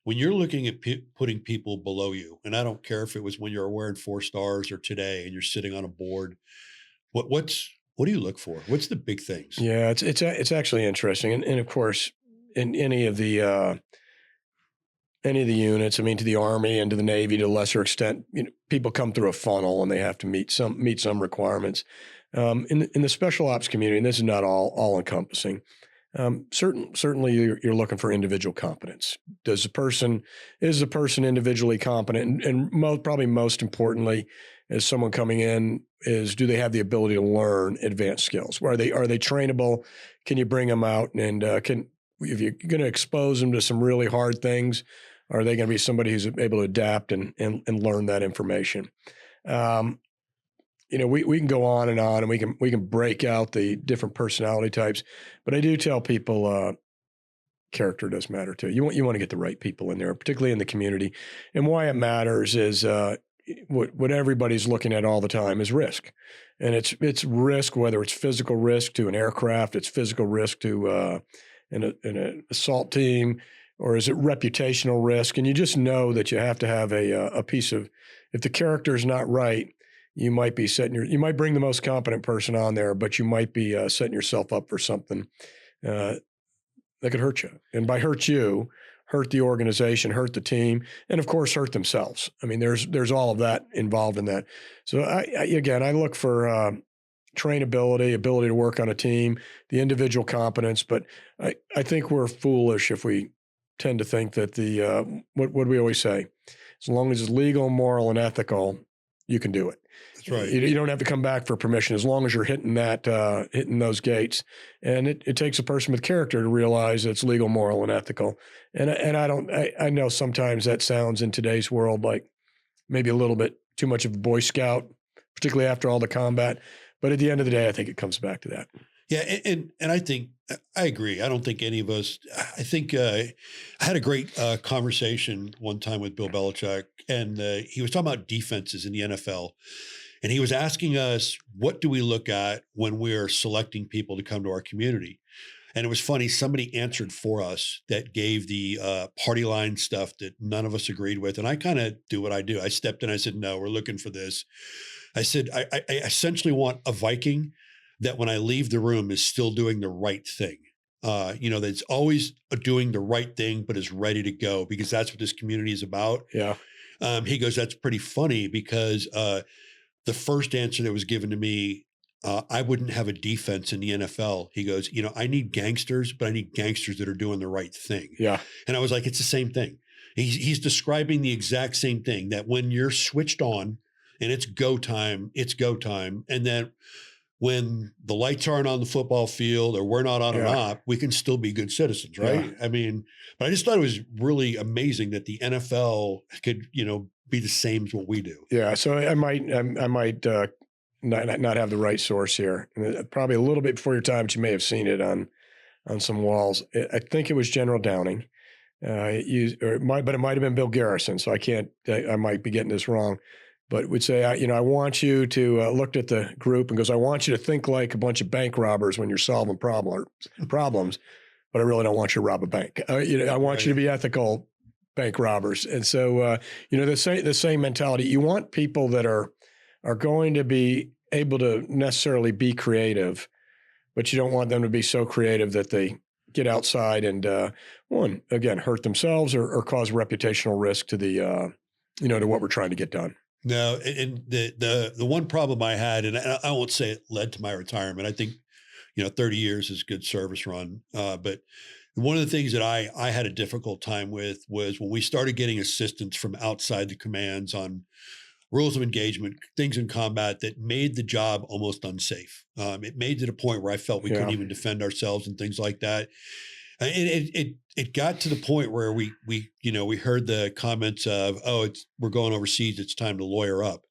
when you're looking at putting people below you, and I don't care if it was when you're wearing 4 stars or today and you're sitting on a board, what do you look for? What's the big things? Yeah, it's actually interesting, and of course, in any of the units, I mean, to the Army and to the Navy, to a lesser extent, people come through a funnel and they have to meet some requirements. In the special ops community, and this is not all encompassing. Certainly, you're looking for individual competence. Is the person individually competent, and probably most importantly, as someone coming in, do they have the ability to learn advanced skills? Are they trainable? Can you bring them out and if you're going to expose them to some really hard things, are they going to be somebody who's able to adapt and learn that information? We can go on, and we can break out the different personality types, but I do tell people character does matter too. You want to get the right people in there, particularly in the community. And why it matters is what everybody's looking at all the time is risk, and it's risk, whether it's physical risk to an aircraft, it's physical risk to an assault team, or is it reputational risk? And you just know that you have to have a piece of, if the character is not right, you might be you might bring the most competent person on there, but you might be setting yourself up for something that could hurt you. And by hurt you, hurt the organization, hurt the team, and of course, hurt themselves. I mean, there's all of that involved in that. So I look for trainability, ability to work on a team, the individual competence. But I think we're foolish if we tend to think that what do we always say? As long as it's legal, moral, and ethical, you can do it. That's right. You don't have to come back for permission as long as you're hitting those gates. And it takes a person with character to realize it's legal, moral, and ethical. And I know sometimes that sounds in today's world like maybe a little bit too much of a Boy Scout, particularly after all the combat. But at the end of the day, I think it comes back to that. Yeah, and I think I agree. I don't think any of us. I think I had a great conversation one time with Bill Belichick, and he was talking about defenses in the NFL, and he was asking us, what do we look at when we are selecting people to come to our community? And it was funny. Somebody answered for us that gave the party line stuff that none of us agreed with, and I kind of do what I do. I stepped in. I said, "No, we're looking for this." I said, I essentially want a Viking that when I leave the room is still doing the right thing. That's always doing the right thing, but is ready to go, because that's what this community is about. Yeah. He goes, that's pretty funny because the first answer that was given to me, I wouldn't have a defense in the NFL. He goes, I need gangsters, but I need gangsters that are doing the right thing. Yeah. And I was like, it's the same thing. He's describing the exact same thing, that when you're switched on and it's go time, and then when the lights aren't on the football field or we're not on an op, we can still be good citizens, right? Yeah. I mean, but I just thought it was really amazing that the NFL could, be the same as what we do. Yeah. So I might not have the right source here. Probably a little bit before your time, but you may have seen it on some walls. I think it was General Downing. It might have been Bill Garrison. So I might be getting this wrong. But would say, I want you to look at the group and goes, I want you to think like a bunch of bank robbers when you're solving problems, but I really don't want you to rob a bank. I want you to be ethical bank robbers. And so, the same mentality. You want people that are going to be able to necessarily be creative, but you don't want them to be so creative that they get outside and, hurt themselves or cause reputational risk to to what we're trying to get done. No, and the one problem I had, and I won't say it led to my retirement. I think, 30 years is good service run. But one of the things that I had a difficult time with was when we started getting assistance from outside the commands on rules of engagement, things in combat that made the job almost unsafe. It made to the point where I felt we couldn't even defend ourselves and things like that. And it got to the point where we heard the comments of, we're going overseas, it's time to lawyer up.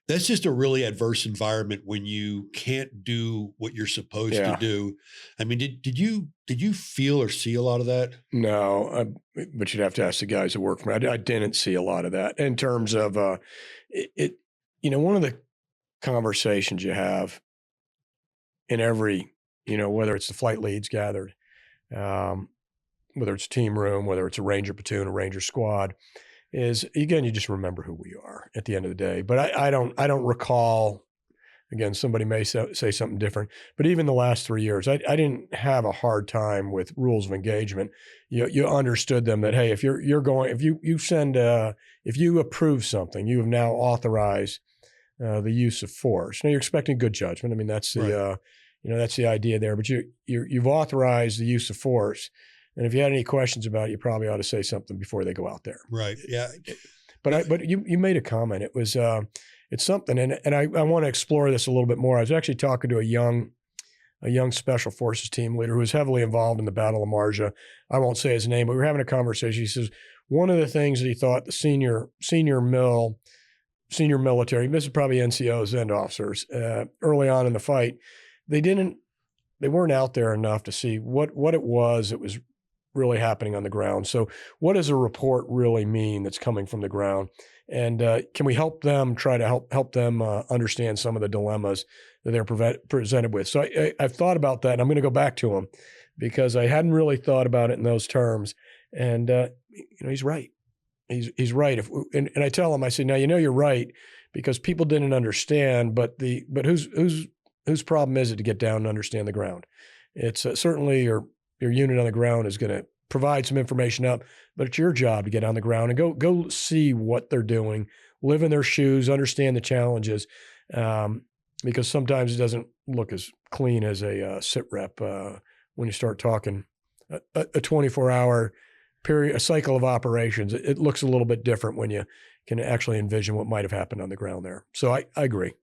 That's just a really adverse environment when you can't do what you're supposed to do. I mean, did you feel or see a lot of that? No, but you'd have to ask the guys that work for me. I didn't see a lot of that in terms of one of the conversations you have in every, whether it's the flight leads gathered, whether it's a team room, whether it's a ranger platoon, a ranger squad, is again, you just remember who we are at the end of the day. But I don't recall. Again, somebody may say something different, but even the last 3 years, I didn't have a hard time with rules of engagement. You understood them that, hey, if you're going, if you send, if you approve something, you have now authorized the use of force. Now you're expecting good judgment. I mean, that's the, Right. that's the idea there. But you've authorized the use of force, and if you had any questions about it, you probably ought to say something before they go out there. Right. Yeah. But you made a comment. It was it's something, and I want to explore this a little bit more. I was actually talking to a young special forces team leader who was heavily involved in the Battle of Marja. I won't say his name, but we were having a conversation. He says one of the things that he thought the senior military, this is probably NCOs and officers, early on in the fight, they weren't out there enough to see what it was that was really happening on the ground. So what does a report really mean that's coming from the ground? And can we help them try to help them understand some of the dilemmas that they're presented with? So I've thought about that, and I'm going to go back to him because I hadn't really thought about it in those terms. And he's right. He's right. And I tell him, I say, now you're right because people didn't understand, but whose problem is it to get down and understand the ground? It's certainly your unit on the ground is going to provide some information up, but it's your job to get on the ground and go see what they're doing, live in their shoes, understand the challenges, because sometimes it doesn't look as clean as a sit rep when you start talking a 24-hour period, a cycle of operations. It looks a little bit different when you can actually envision what might have happened on the ground there. So I agree.